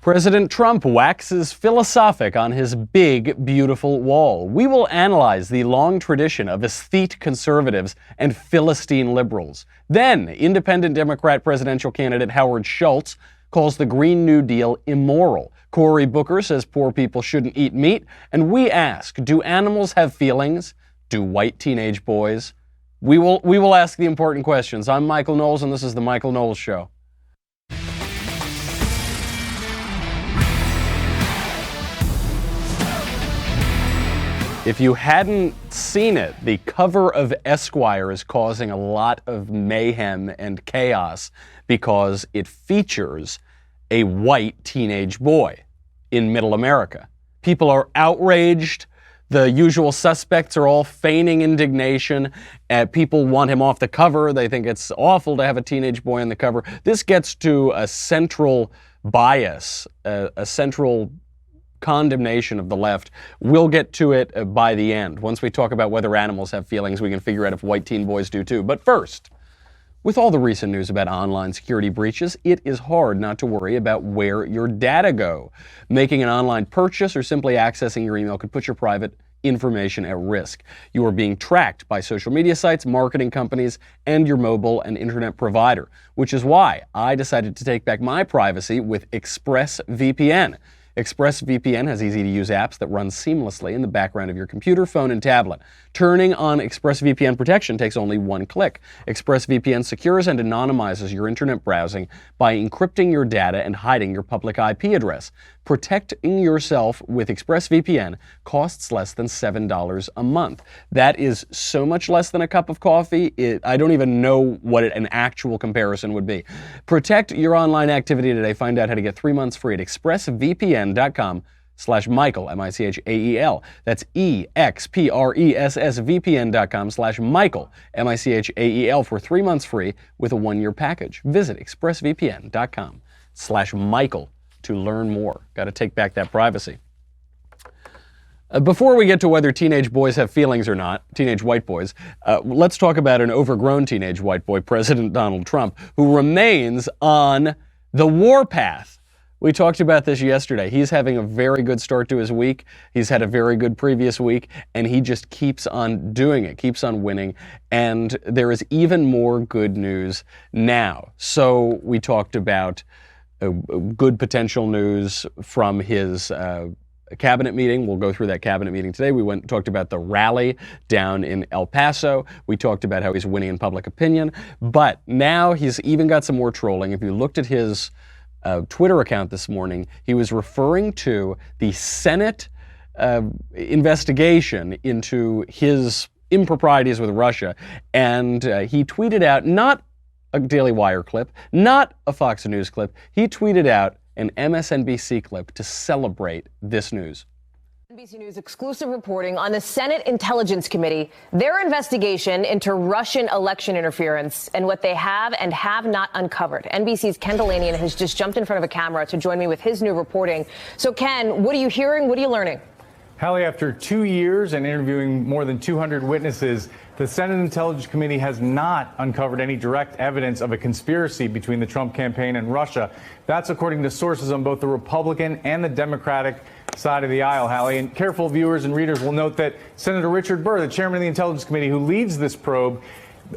President Trump waxes philosophic on his big, beautiful wall. We will analyze the long tradition of aesthete conservatives and Philistine liberals. Then, independent Democrat presidential candidate Howard Schultz calls the Green New Deal immoral. Cory Booker says poor people shouldn't eat meat. And we ask, do animals have feelings? Do white teenage boys? We will ask the important questions. I'm Michael Knowles, and this is The Michael Knowles Show. If you hadn't seen it, the cover of Esquire is causing a lot of mayhem and chaos because it features a white teenage boy in Middle America. People are outraged. The usual suspects are all feigning indignation. People want him off the cover. They think it's awful to have a teenage boy on the cover. This gets to a central bias, a central condemnation of the left. We'll get to it by the end. Once we talk about whether animals have feelings, we can figure out if white teen boys do too. But first, with all the recent news about online security breaches, it is hard not to worry about where your data go. Making an online purchase or simply accessing your email could put your private information at risk. You are being tracked by social media sites, marketing companies, and your mobile and internet provider, which is why I decided to take back my privacy with ExpressVPN. ExpressVPN has easy-to-use apps that run seamlessly in the background of your computer, phone, and tablet. Turning on ExpressVPN protection takes only one click. ExpressVPN secures and anonymizes your internet browsing by encrypting your data and hiding your public IP address. Protecting yourself with ExpressVPN costs less than $7 a month. That is so much less than a cup of coffee, I don't even know what an actual comparison would be. Protect your online activity today. Find out how to get 3 months free at expressvpn.com/Michael, M-I-C-H-A-E-L. That's expressvpn.com/Michael, M-I-C-H-A-E-L for 3 months free with a 1-year package. Visit expressvpn.com/Michael to learn more. Got to take back that privacy. Before we get to whether teenage boys have feelings or not, teenage white boys, let's talk about an overgrown teenage white boy, President Donald Trump, who remains on the warpath. We talked about this yesterday. He's having a very good start to his week. He's had a very good previous week, and he just keeps on doing it, keeps on winning. And there is even more good news now. So we talked about good potential news from his cabinet meeting. We'll go through that cabinet meeting today. We went and talked about the rally down in El Paso. We talked about how he's winning in public opinion. But now he's even got some more trolling. If you looked at his Twitter account this morning, he was referring to the Senate investigation into his improprieties with Russia. And he tweeted out, not a Daily Wire clip, not a Fox News clip. He tweeted out an MSNBC clip to celebrate this news. NBC News exclusive reporting on the Senate Intelligence Committee, their investigation into Russian election interference and what they have and have not uncovered. NBC's Ken Delanian has just jumped in front of a camera to join me with his new reporting. So Ken, what are you hearing? What are you learning? Hallie, after 2 years and interviewing more than 200 witnesses, the Senate Intelligence Committee has not uncovered any direct evidence of a conspiracy between the Trump campaign and Russia. That's according to sources on both the Republican and the Democratic side of the aisle, Hallie. And careful viewers and readers will note that Senator Richard Burr, the chairman of the Intelligence Committee who leads this probe,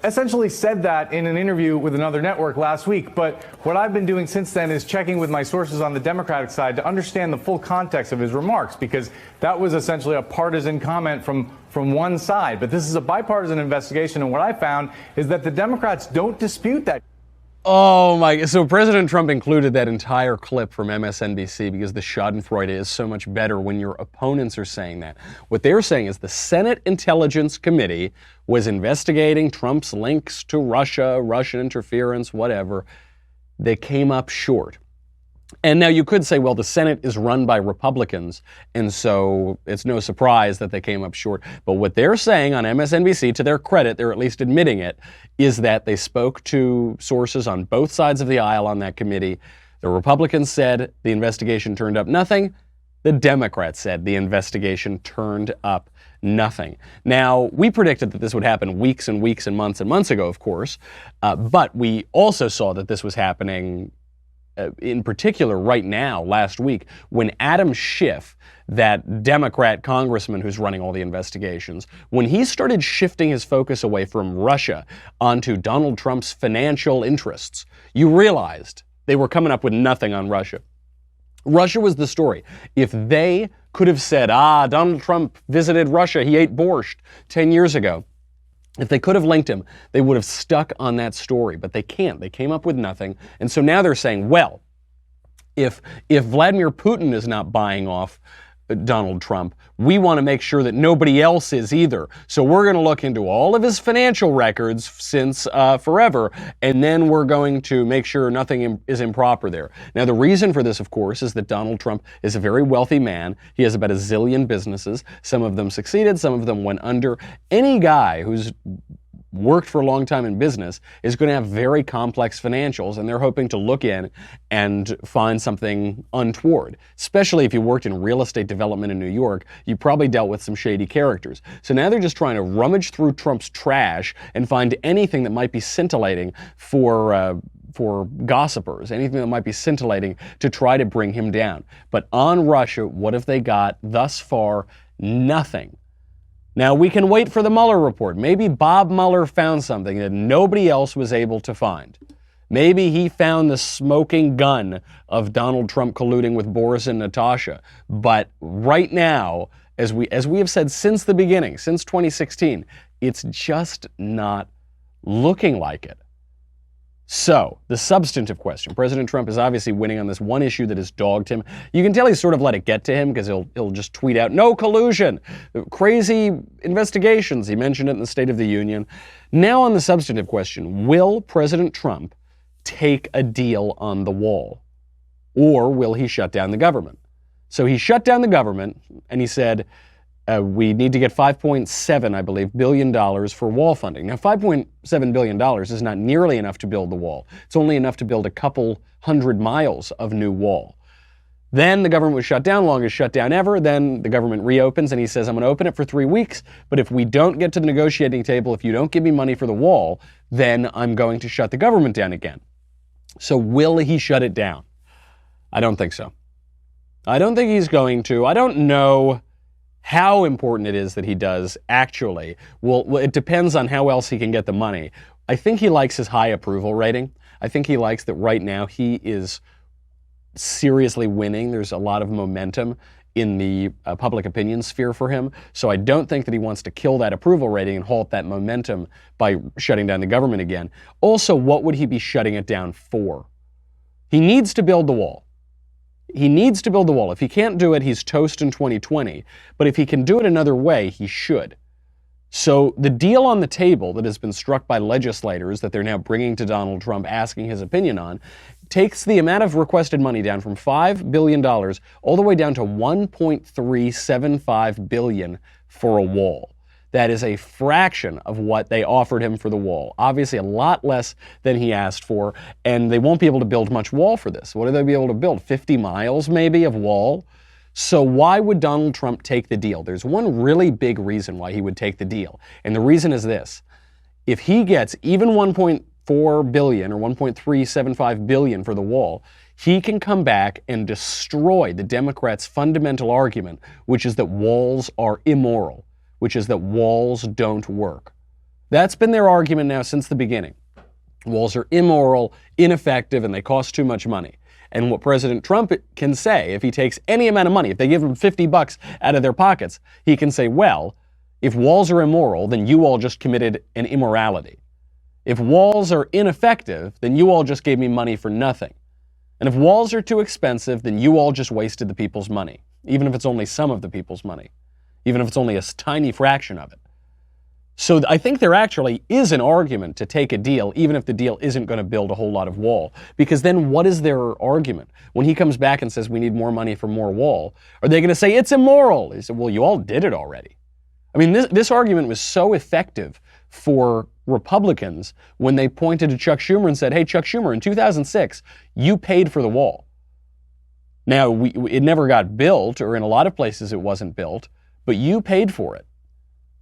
essentially said that in an interview with another network last week. But what I've been doing since then is checking with my sources on the Democratic side to understand the full context of his remarks, because that was essentially a partisan comment from one side. But this is a bipartisan investigation, and what I found is that the Democrats don't dispute that. Oh my, so President Trump included that entire clip from MSNBC because the schadenfreude is so much better when your opponents are saying that. What they're saying is the Senate Intelligence Committee was investigating Trump's links to Russia, Russian interference, whatever. They came up short. And now you could say, well, the Senate is run by Republicans, and so it's no surprise that they came up short. But what they're saying on MSNBC, to their credit, they're at least admitting it, is that they spoke to sources on both sides of the aisle on that committee. The Republicans said the investigation turned up nothing. The Democrats said the investigation turned up nothing. Now, we predicted that this would happen weeks and weeks and months ago, of course, but we also saw that this was happening in particular right now, last week, when Adam Schiff, that Democrat congressman who's running all the investigations, when he started shifting his focus away from Russia onto Donald Trump's financial interests, you realized they were coming up with nothing on Russia. Russia was the story. If they could have said, Donald Trump visited Russia, he ate borscht 10 years ago, if they could have linked him, they would have stuck on that story, but they can't. They came up with nothing. And so now they're saying, well, if Vladimir Putin is not buying off Donald Trump, we want to make sure that nobody else is either. So we're going to look into all of his financial records since forever, and then we're going to make sure nothing is improper there. Now, the reason for this, of course, is that Donald Trump is a very wealthy man. He has about a zillion businesses. Some of them succeeded, some of them went under. Any guy who's worked for a long time in business is going to have very complex financials, and they're hoping to look in and find something untoward. Especially if you worked in real estate development in New York, you probably dealt with some shady characters. So now they're just trying to rummage through Trump's trash and find anything that might be scintillating for gossipers, anything that might be scintillating to try to bring him down. But on Russia, what have they got thus far? Nothing. Now, we can wait for the Mueller report. Maybe Bob Mueller found something that nobody else was able to find. Maybe he found the smoking gun of Donald Trump colluding with Boris and Natasha. But right now, as we have said since the beginning, since 2016, it's just not looking like it. So, the substantive question. President Trump is obviously winning on this one issue that has dogged him. You can tell he's sort of let it get to him because he'll just tweet out, no collusion, crazy investigations. He mentioned it in the State of the Union. Now on the substantive question, will President Trump take a deal on the wall? Or will he shut down the government? So he shut down the government and he said, we need to get $5.7, I believe, billion for wall funding. Now, $5.7 billion is not nearly enough to build the wall. It's only enough to build a couple 100 miles of new wall. Then the government was shut down, longest shutdown ever. Then the government reopens and he says, I'm going to open it for 3 weeks, but if we don't get to the negotiating table, if you don't give me money for the wall, then I'm going to shut the government down again. So will he shut it down? I don't think so. I don't think he's going to. I don't know how important it is that he does actually. Well, it depends on how else he can get the money. I think he likes his high approval rating. I think he likes that right now he is seriously winning. There's a lot of momentum in the public opinion sphere for him. So I don't think that he wants to kill that approval rating and halt that momentum by shutting down the government again. Also, what would he be shutting it down for? He needs to build the wall. He needs to build the wall. If he can't do it, he's toast in 2020. But if he can do it another way, he should. So the deal on the table that has been struck by legislators that they're now bringing to Donald Trump, asking his opinion on, takes the amount of requested money down from $5 billion all the way down to $1.375 billion for a wall. That is a fraction of what they offered him for the wall. Obviously a lot less than he asked for, and they won't be able to build much wall for this. What are they be able to build? 50 miles maybe of wall? So why would Donald Trump take the deal? There's one really big reason why he would take the deal, and the reason is this. If he gets even $1.4 billion or $1.375 billion for the wall, he can come back and destroy the Democrats' fundamental argument, which is that walls are immoral, which is that walls don't work. That's been their argument now since the beginning. Walls are immoral, ineffective, and they cost too much money. And what President Trump can say, if he takes any amount of money, if they give him $50 out of their pockets, he can say, well, if walls are immoral, then you all just committed an immorality. If walls are ineffective, then you all just gave me money for nothing. And if walls are too expensive, then you all just wasted the people's money, even if it's only some of the people's money, even if it's only a tiny fraction of it. So I think there actually is an argument to take a deal, even if the deal isn't going to build a whole lot of wall. Because then what is their argument? When he comes back and says, we need more money for more wall, are they going to say, it's immoral? He said, well, you all did it already. I mean, this argument was so effective for Republicans when they pointed to Chuck Schumer and said, hey, Chuck Schumer, in 2006, you paid for the wall. Now, it never got built, or in a lot of places it wasn't built, but you paid for it.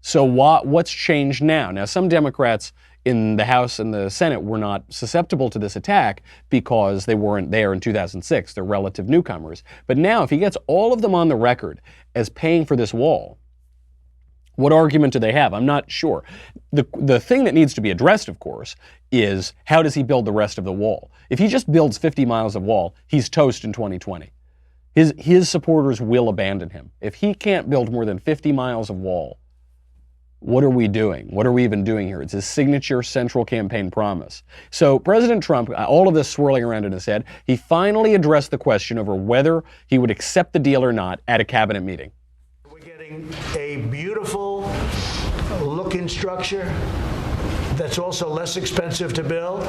So what's changed now? Now, some Democrats in the House and the Senate were not susceptible to this attack because they weren't there in 2006. They're relative newcomers. But now, if he gets all of them on the record as paying for this wall, what argument do they have? I'm not sure. The thing that needs to be addressed, of course, is how does he build the rest of the wall? If he just builds 50 miles of wall, he's toast in 2020. His supporters will abandon him. If he can't build more than 50 miles of wall, what are we doing? What are we even doing here? It's his signature central campaign promise. So President Trump, all of this swirling around in his head, he finally addressed the question over whether he would accept the deal or not at a cabinet meeting. We're getting a beautiful looking structure that's also less expensive to build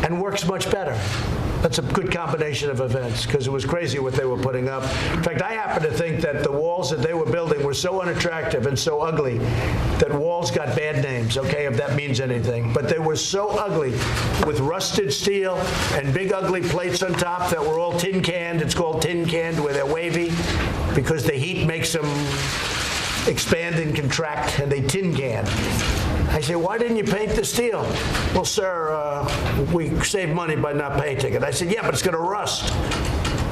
and works much better. That's a good combination of events, because it was crazy what they were putting up. In fact, I happen to think that the walls that they were building were so unattractive and so ugly that walls got bad names, okay, if that means anything. But they were so ugly with rusted steel and big ugly plates on top that were all tin canned. It's called tin canned where they're wavy because the heat makes them expand and contract, and they tin can. I say, why didn't you paint the steel? Well, sir, we save money by not painting it. I said, yeah, but it's going to rust.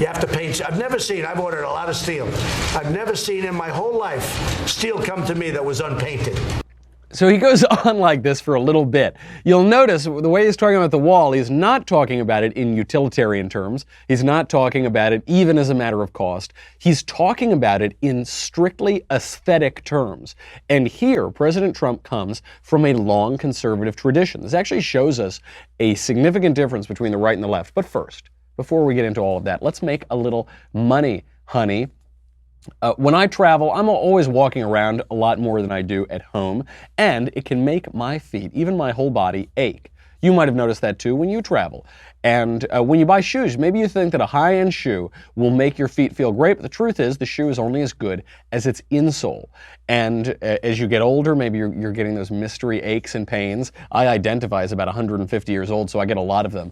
You have to paint. I've ordered a lot of steel. I've never seen in my whole life steel come to me that was unpainted. So he goes on like this for a little bit. You'll notice the way he's talking about the wall, he's not talking about it in utilitarian terms. He's not talking about it even as a matter of cost. He's talking about it in strictly aesthetic terms. And here, President Trump comes from a long conservative tradition. This actually shows us a significant difference between the right and the left. But first, before we get into all of that, let's make a little money, honey. When I travel, I'm always walking around a lot more than I do at home, and it can make my feet, even my whole body, ache. You might have noticed that too when you travel. And when you buy shoes, maybe you think that a high-end shoe will make your feet feel great, but the truth is the shoe is only as good as its insole. And as you get older, maybe you're getting those mystery aches and pains. I identify as about 150 years old, so I get a lot of them.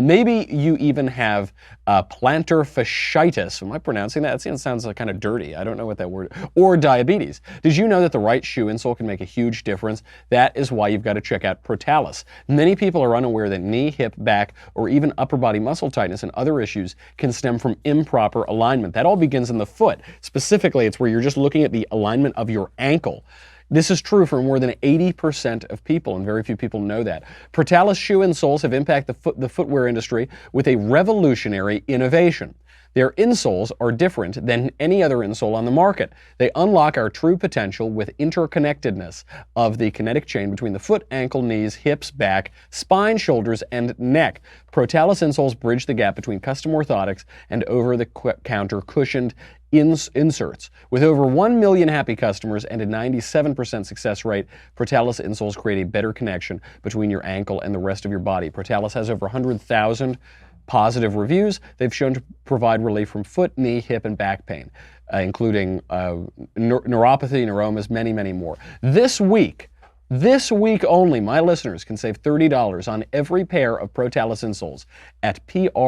Maybe you even have plantar fasciitis. Am I pronouncing that? It sounds like kind of dirty. I don't know what that word is. Or diabetes. Did you know that the right shoe insole can make a huge difference? That is why you've got to check out Protalis. Many people are unaware that knee, hip, back, or even upper body muscle tightness and other issues can stem from improper alignment. That all begins in the foot. Specifically, it's where you're just looking at the alignment of your ankle. This is true for more than 80% of people, and very few people know that. Protalis shoe insoles have impacted the footwear industry with a revolutionary innovation. Their insoles are different than any other insole on the market. They unlock our true potential with interconnectedness of the kinetic chain between the foot, ankle, knees, hips, back, spine, shoulders, and neck. Protalis insoles bridge the gap between custom orthotics and over-the-counter cushioned inserts. With over 1 million happy customers and a 97% success rate, Protalis insoles create a better connection between your ankle and the rest of your body. Protalis has over 100,000 positive reviews. They've shown to provide relief from foot, knee, hip, and back pain, including neuropathy, neuromas, many, many more. This week only, my listeners can save $30 on every pair of Protalis insoles at PROTALUS.com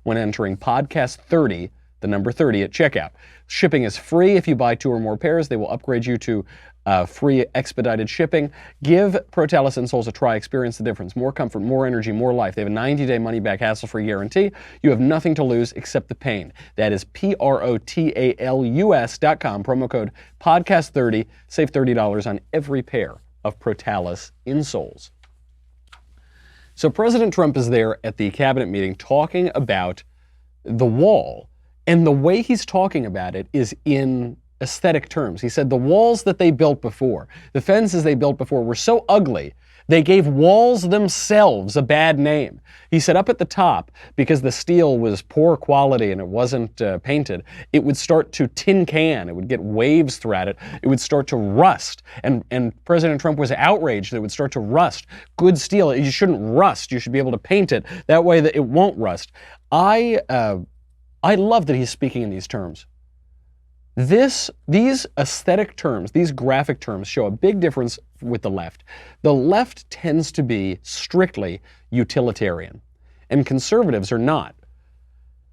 when entering podcast 30, the number 30 at checkout. Shipping is free if you buy 2 or more pairs. They will upgrade you to free expedited shipping. Give Protalis insoles a try. Experience the difference. More comfort, more energy, more life. They have a 90-day money-back hassle-free guarantee. You have nothing to lose except the pain. That is PROTALUS.com. Promo code podcast30. Save $30 on every pair of Protalis insoles. So President Trump is there at the cabinet meeting talking about the wall, and the way he's talking about it is in aesthetic terms. He said the walls that they built before, the fences they built before were so ugly, they gave walls themselves a bad name. He said up at the top, because the steel was poor quality and it wasn't painted, it would start to tin can, it would get waves throughout it, it would start to rust. And President Trump was outraged that it would start to rust. Good steel, you shouldn't rust, you should be able to paint it. That way that it won't rust. I love that he's speaking in these terms. These aesthetic terms, these graphic terms, show a big difference with the left. The left tends to be strictly utilitarian, and conservatives are not.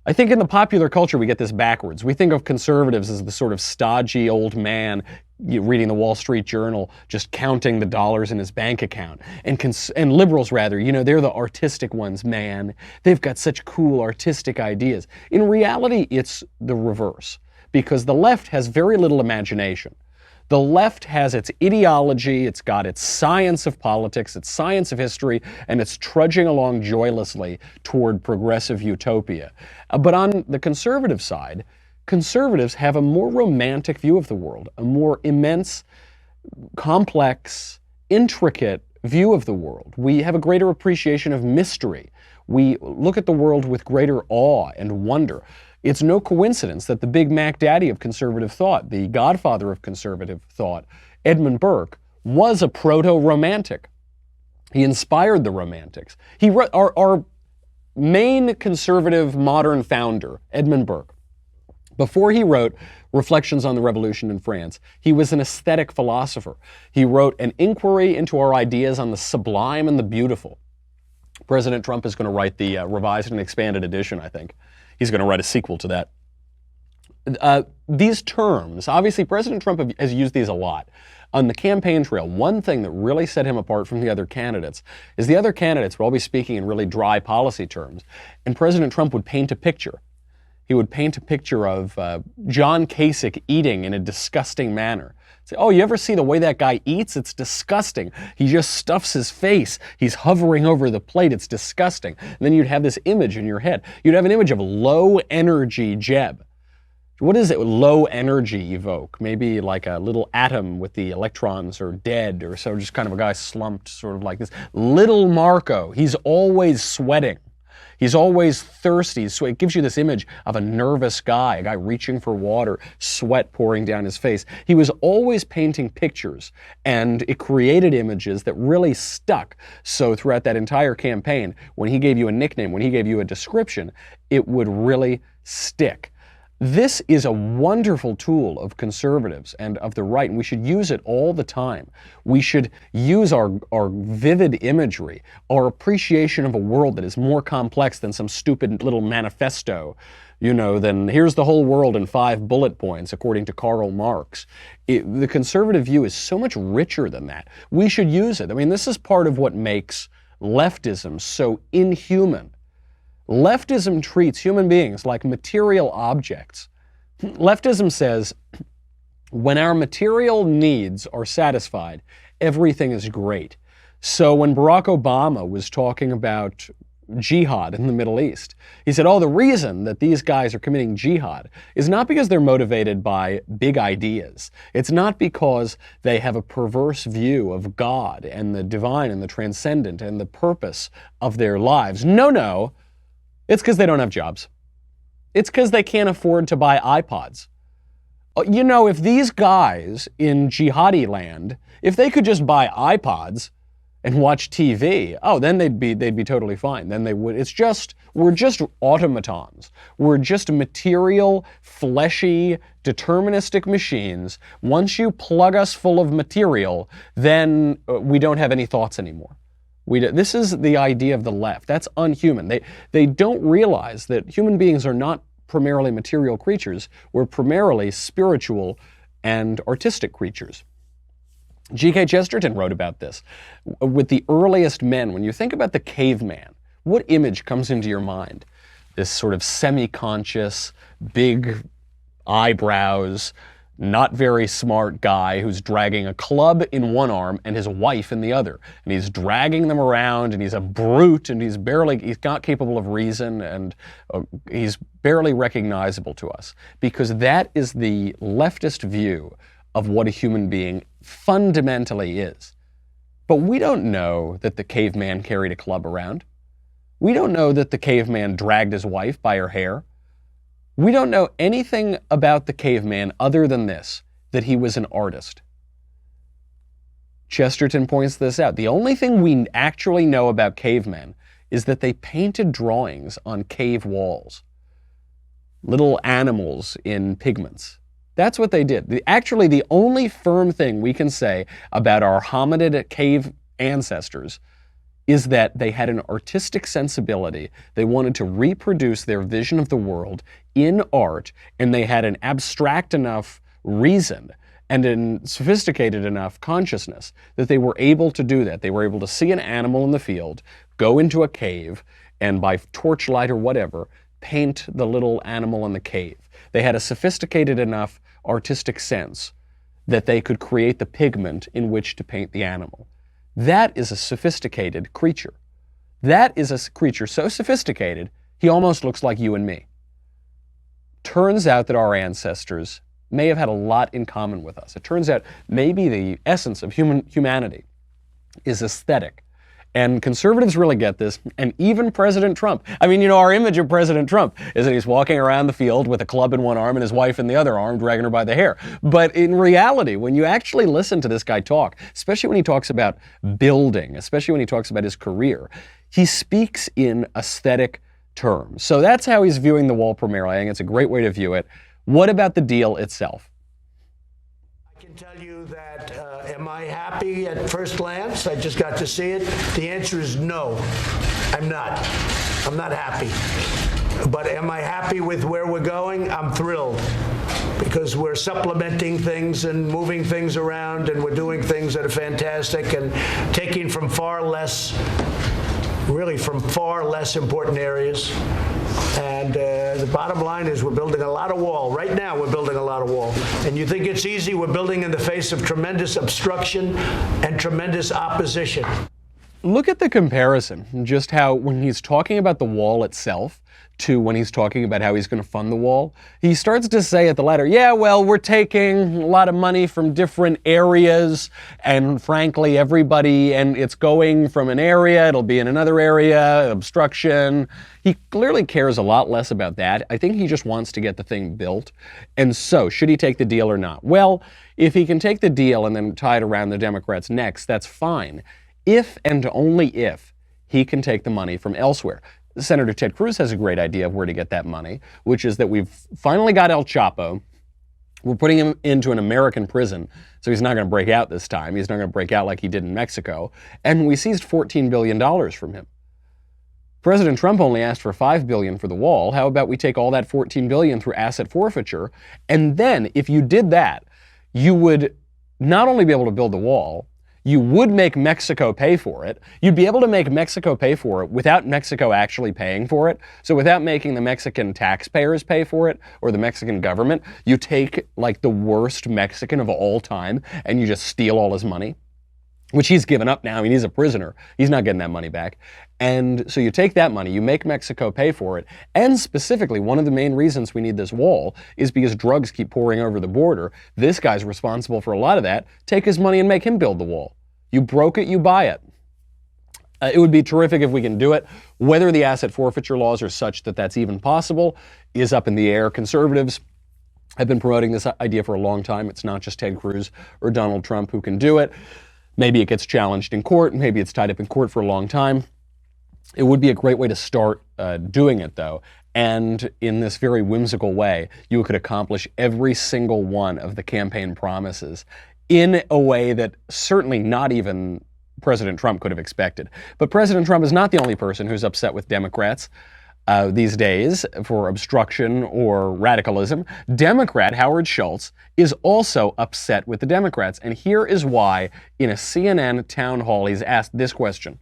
I think in the popular culture we get this backwards. We think of conservatives as the sort of stodgy old man reading the Wall Street Journal, just counting the dollars in his bank account. And liberals, rather, they're the artistic ones, man. They've got such cool artistic ideas. In reality, it's the reverse, because the left has very little imagination. The left has its ideology, it's got its science of politics, its science of history, and it's trudging along joylessly toward progressive utopia. But on the conservative side, conservatives have a more romantic view of the world, a more immense, complex, intricate view of the world. We have a greater appreciation of mystery. We look at the world with greater awe and wonder. It's no coincidence that the Big Mac Daddy of conservative thought, the godfather of conservative thought, Edmund Burke, was a proto-romantic. He inspired the Romantics. He wrote, our main conservative modern founder, Edmund Burke, before he wrote Reflections on the Revolution in France, he was an aesthetic philosopher. He wrote an inquiry into our ideas on the sublime and the beautiful. President Trump is going to write the revised and expanded edition, I think. He's going to write a sequel to that. These terms, obviously President Trump has used these a lot. On the campaign trail, one thing that really set him apart from the other candidates is the other candidates would all be speaking in really dry policy terms, and President Trump would paint a picture. He would paint a picture of John Kasich eating in a disgusting manner. Say, oh, you ever see the way that guy eats? It's disgusting. He just stuffs his face. He's hovering over the plate. It's disgusting. And then you'd have this image in your head. You'd have an image of low energy Jeb. What does it low energy evoke? Maybe like a little atom with the electrons are dead, or so, just kind of a guy slumped, sort of like this. Little Marco, he's always sweating. He's always thirsty, so it gives you this image of a nervous guy, a guy reaching for water, sweat pouring down his face. He was always painting pictures, and it created images that really stuck. So throughout that entire campaign, when he gave you a nickname, when he gave you a description, it would really stick. This is a wonderful tool of conservatives and of the right, and we should use it all the time. We should use our vivid imagery, our appreciation of a world that is more complex than some stupid little manifesto, than here's the whole world in 5 bullet points, according to Karl Marx. The conservative view is so much richer than that. We should use it. I mean, this is part of what makes leftism so inhuman. Leftism treats human beings like material objects. Leftism says, when our material needs are satisfied, everything is great. So when Barack Obama was talking about jihad in the Middle East, he said, the reason that these guys are committing jihad is not because they're motivated by big ideas. It's not because they have a perverse view of God and the divine and the transcendent and the purpose of their lives. No. It's because they don't have jobs. It's because they can't afford to buy iPods. If these guys in jihadi land, if they could just buy iPods and watch TV, then they'd be totally fine. Then they would. We're just automatons. We're just material, fleshy, deterministic machines. Once you plug us full of material, then we don't have any thoughts anymore. This is the idea of the left. That's unhuman. They don't realize that human beings are not primarily material creatures. We're primarily spiritual and artistic creatures. G.K. Chesterton wrote about this. With the earliest men, when you think about the caveman, what image comes into your mind? This sort of semi-conscious, big eyebrows, not very smart guy who's dragging a club in one arm and his wife in the other. And he's dragging them around, and he's a brute, and he's not capable of reason, and he's barely recognizable to us. Because that is the leftist view of what a human being fundamentally is. But we don't know that the caveman carried a club around. We don't know that the caveman dragged his wife by her hair. We don't know anything about the caveman other than this, that he was an artist. Chesterton points this out. The only thing we actually know about cavemen is that they painted drawings on cave walls. Little animals in pigments. That's what they did. Actually, the only firm thing we can say about our hominid cave ancestors is that they had an artistic sensibility. They wanted to reproduce their vision of the world in art, and they had an abstract enough reason and a sophisticated enough consciousness that they were able to do that. They were able to see an animal in the field, go into a cave, and by torchlight or whatever, paint the little animal in the cave. They had a sophisticated enough artistic sense that they could create the pigment in which to paint the animal. That is a sophisticated creature. That is a creature so sophisticated, he almost looks like you and me. Turns out that our ancestors may have had a lot in common with us. It turns out maybe the essence of humanity is aesthetic. And conservatives really get this, and even President Trump. I mean, our image of President Trump is that he's walking around the field with a club in one arm and his wife in the other arm, dragging her by the hair. But in reality, when you actually listen to this guy talk, especially when he talks about building, especially when he talks about his career, he speaks in aesthetic terms. So that's how he's viewing the wall primarily. I think it's a great way to view it. What about the deal itself? I can tell you that, am I happy at first glance? I just got to see it. The answer is no, I'm not. I'm not happy. But am I happy with where we're going? I'm thrilled, because we're supplementing things and moving things around, and we're doing things that are fantastic and taking from far less important areas. And the bottom line is we're building a lot of wall. Right now, we're building a lot of wall. And you think it's easy? We're building in the face of tremendous obstruction and tremendous opposition. Look at the comparison, just how when he's talking about the wall itself to when he's talking about how he's going to fund the wall, he starts to say at the latter, yeah, well, we're taking a lot of money from different areas, and frankly, everybody, and it's going from an area, it'll be in another area, obstruction. He clearly cares a lot less about that. I think he just wants to get the thing built. And so, should he take the deal or not? Well, if he can take the deal and then tie it around the Democrats' necks, that's fine. If and only if he can take the money from elsewhere. Senator Ted Cruz has a great idea of where to get that money, which is that we've finally got El Chapo. We're putting him into an American prison, so he's not going to break out this time. He's not going to break out like he did in Mexico. And we seized $14 billion from him. President Trump only asked for $5 billion for the wall. How about we take all that $14 billion through asset forfeiture? And then, if you did that, you would not only be able to build the wall, you would make Mexico pay for it. You'd be able to make Mexico pay for it without Mexico actually paying for it. So without making the Mexican taxpayers pay for it or the Mexican government, you take like the worst Mexican of all time and you just steal all his money, which he's given up now. I mean, he's a prisoner. He's not getting that money back. And so you take that money, you make Mexico pay for it. And specifically, one of the main reasons we need this wall is because drugs keep pouring over the border. This guy's responsible for a lot of that. Take his money and make him build the wall. You broke it, you buy it. It would be terrific if we can do it. Whether the asset forfeiture laws are such that that's even possible is up in the air. Conservatives have been promoting this idea for a long time. It's not just Ted Cruz or Donald Trump who can do it. Maybe it gets challenged in court. Maybe it's tied up in court for a long time. It would be a great way to start doing it, though. And in this very whimsical way, you could accomplish every single one of the campaign promises in a way that certainly not even President Trump could have expected. But President Trump is not the only person who's upset with Democrats these days for obstruction or radicalism. Democrat Howard Schultz is also upset with the Democrats. And here is why, in a CNN town hall, he's asked this question.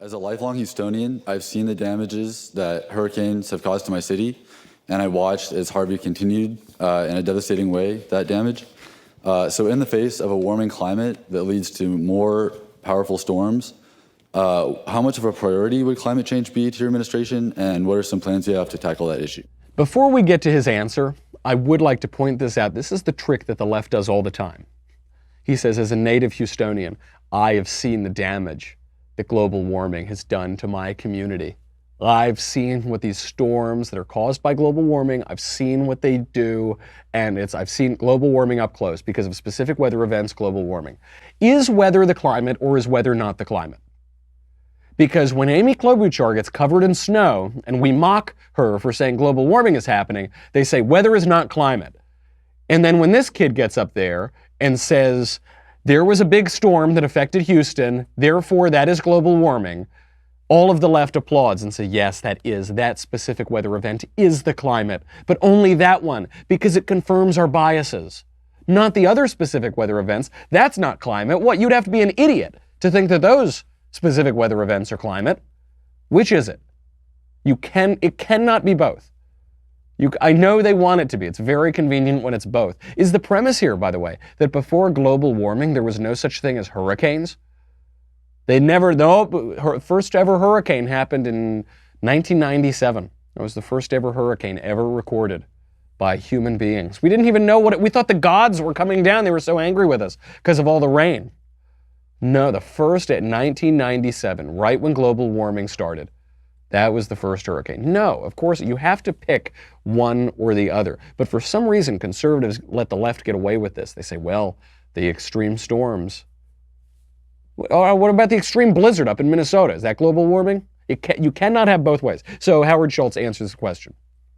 As a lifelong Houstonian, I've seen the damages that hurricanes have caused to my city, and I watched as Harvey continued in a devastating way, that damage. So in the face of a warming climate that leads to more powerful storms, how much of a priority would climate change be to your administration, and what are some plans you have to tackle that issue? Before we get to his answer, I would like to point this out. This is the trick that the left does all the time. He says, as a native Houstonian, I have seen the damage that global warming has done to my community. I've seen what these storms that are caused by global warming, I've seen what they do, and I've seen global warming up close because of specific weather events, global warming. Is weather the climate or is weather not the climate? Because when Amy Klobuchar gets covered in snow and we mock her for saying global warming is happening, they say weather is not climate. And then when this kid gets up there and says There was a big storm that affected Houston, therefore that is global warming. All of the left applauds and say, yes, that specific weather event is the climate, but only that one, because it confirms our biases. Not the other specific weather events. That's not climate. What? You'd have to be an idiot to think that those specific weather events are climate. Which is it? It cannot be both. I know they want it to be. It's very convenient when it's both. Is the premise here, by the way, that before global warming, there was no such thing as hurricanes? First ever hurricane happened in 1997. It was the first ever hurricane ever recorded by human beings. We didn't even know we thought the gods were coming down. They were so angry with us because of all the rain. No, the first at 1997, right when global warming started. That was the first hurricane. No, of course, you have to pick one or the other. But for some reason, conservatives let the left get away with this. They say, well, the extreme storms. What about the extreme blizzard up in Minnesota? Is that global warming? You cannot have both ways. So Howard Schultz answers the question.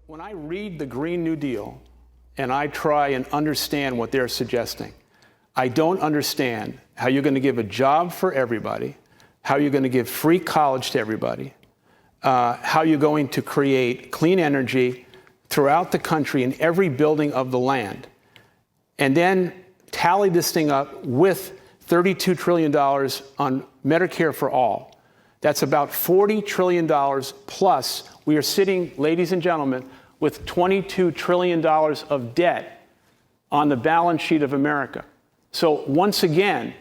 When I read the Green New Deal and I try and understand what they're suggesting, I don't understand how you're going to give a job for everybody, how you're going to give free college to everybody, how you're going to create clean energy throughout the country in every building of the land, and then tally this thing up with $32 trillion on Medicare for all. That's about $40 trillion plus. We are sitting, ladies and gentlemen, with $22 trillion of debt on the balance sheet of America. So once again,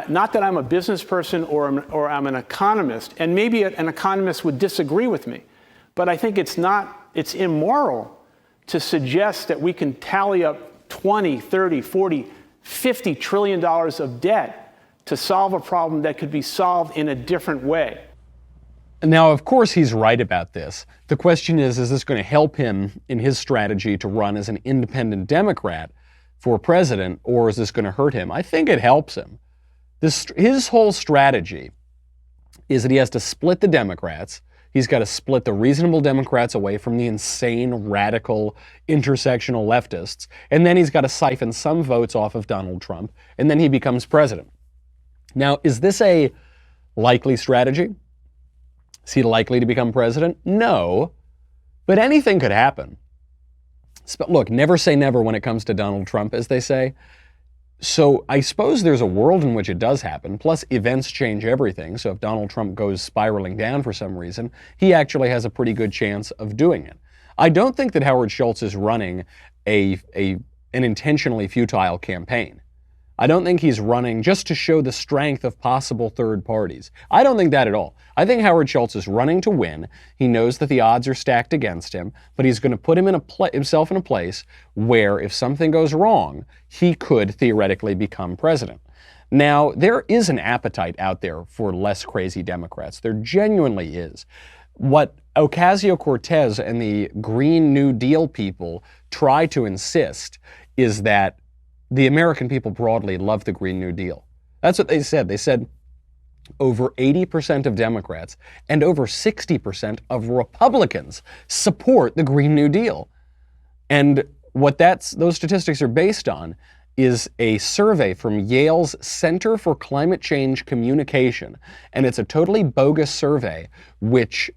not that I'm a business person or I'm an economist, and maybe an economist would disagree with me, but I think it's immoral to suggest that we can tally up 20, 30, 40, $50 trillion of debt to solve a problem that could be solved in a different way. Now, of course, he's right about this. The question is this going to help him in his strategy to run as an independent Democrat for president, or is this going to hurt him? I think it helps him. His whole strategy is that he has to split the Democrats. He's got to split the reasonable Democrats away from the insane, radical, intersectional leftists. And then he's got to siphon some votes off of Donald Trump. And then he becomes president. Now, is this a likely strategy? Is he likely to become president? No. But anything could happen. Look, never say never when it comes to Donald Trump, as they say. So I suppose there's a world in which it does happen. Plus, events change everything. So if Donald Trump goes spiraling down for some reason, he actually has a pretty good chance of doing it. I don't think that Howard Schultz is running an intentionally futile campaign. I don't think he's running just to show the strength of possible third parties. I don't think that at all. I think Howard Schultz is running to win. He knows that the odds are stacked against him, but he's going to put himself in a place where if something goes wrong, he could theoretically become president. Now, there is an appetite out there for less crazy Democrats. There genuinely is. What Ocasio-Cortez and the Green New Deal people try to insist is that the American people broadly love the Green New Deal. That's what they said. They said over 80% of Democrats and over 60% of Republicans support the Green New Deal. And what those statistics are based on is a survey from Yale's Center for Climate Change Communication. And it's a totally bogus survey which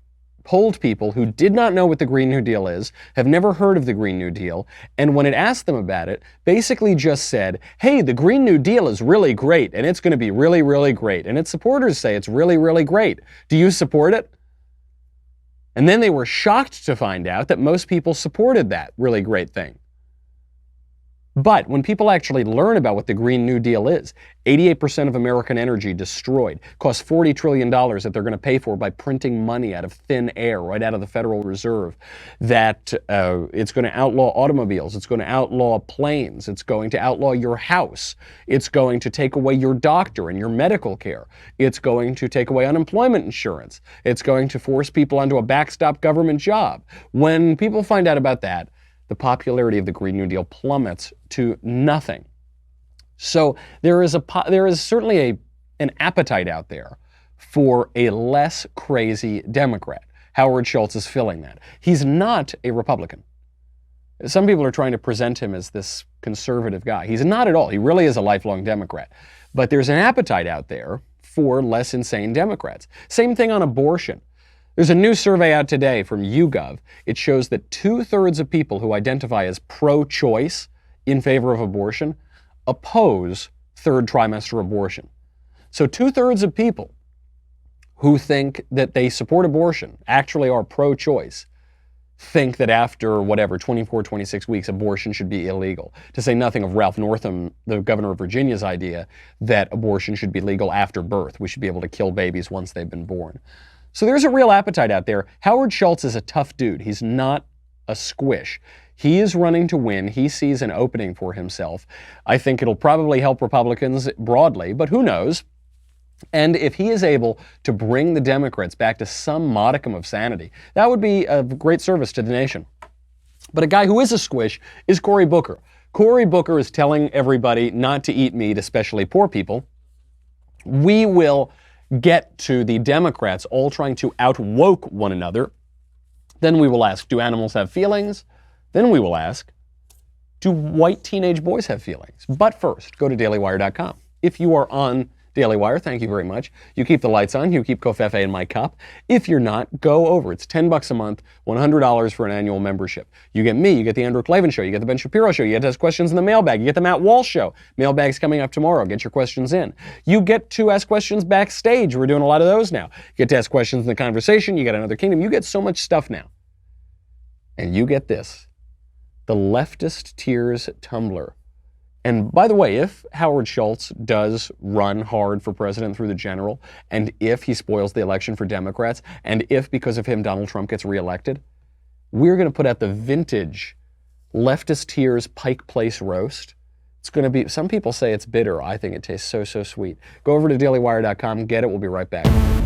polled people who did not know what the Green New Deal is, have never heard of the Green New Deal, and when it asked them about it, basically just said, hey, the Green New Deal is really great, and it's going to be really, really great. And its supporters say it's really, really great. Do you support it? And then they were shocked to find out that most people supported that really great thing. But when people actually learn about what the Green New Deal is, 88% of American energy destroyed, costs $40 trillion that they're going to pay for by printing money out of thin air, right out of the Federal Reserve, that it's going to outlaw automobiles, it's going to outlaw planes, it's going to outlaw your house, it's going to take away your doctor and your medical care, it's going to take away unemployment insurance, it's going to force people onto a backstop government job. When people find out about that, the popularity of the Green New Deal plummets to nothing. So there is certainly an appetite out there for a less crazy Democrat. Howard Schultz is filling that. He's not a Republican. Some people are trying to present him as this conservative guy. He's not at all. He really is a lifelong Democrat. But there's an appetite out there for less insane Democrats. Same thing on abortion. There's a new survey out today from YouGov. It shows that 2/3 of people who identify as pro-choice in favor of abortion oppose third trimester abortion. So 2/3 of people who think that they support abortion, actually are pro-choice, think that after 24, 26 weeks, abortion should be illegal. To say nothing of Ralph Northam, the governor of Virginia's idea that abortion should be legal after birth. We should be able to kill babies once they've been born. So there's a real appetite out there. Howard Schultz is a tough dude. He's not a squish. He is running to win. He sees an opening for himself. I think it'll probably help Republicans broadly, but who knows? And if he is able to bring the Democrats back to some modicum of sanity, that would be a great service to the nation. But a guy who is a squish is Cory Booker. Cory Booker is telling everybody not to eat meat, especially poor people. We will get to the Democrats all trying to outwoke one another. Then we will ask, do animals have feelings? Then we will ask, do white teenage boys have feelings? But first, go to dailywire.com. If you are on Daily Wire, thank you very much. You keep the lights on, you keep Covfefe in my cup. If you're not, go over. It's $10 a month, $100 for an annual membership. You get me, you get the Andrew Klavan Show, you get the Ben Shapiro Show, you get to ask questions in the mailbag, you get the Matt Walsh Show. Mailbag's coming up tomorrow, get your questions in. You get to ask questions backstage, we're doing a lot of those now. You get to ask questions in the conversation, you get Another Kingdom, you get so much stuff now. And you get this, the Leftist Tears Tumblr. And by the way, if Howard Schultz does run hard for president through the general, and if he spoils the election for Democrats, and if because of him Donald Trump gets reelected, we're going to put out the vintage Leftist Tears Pike Place roast. It's going to be, some people say it's bitter. I think it tastes so, so sweet. Go over to dailywire.com, get it. We'll be right back.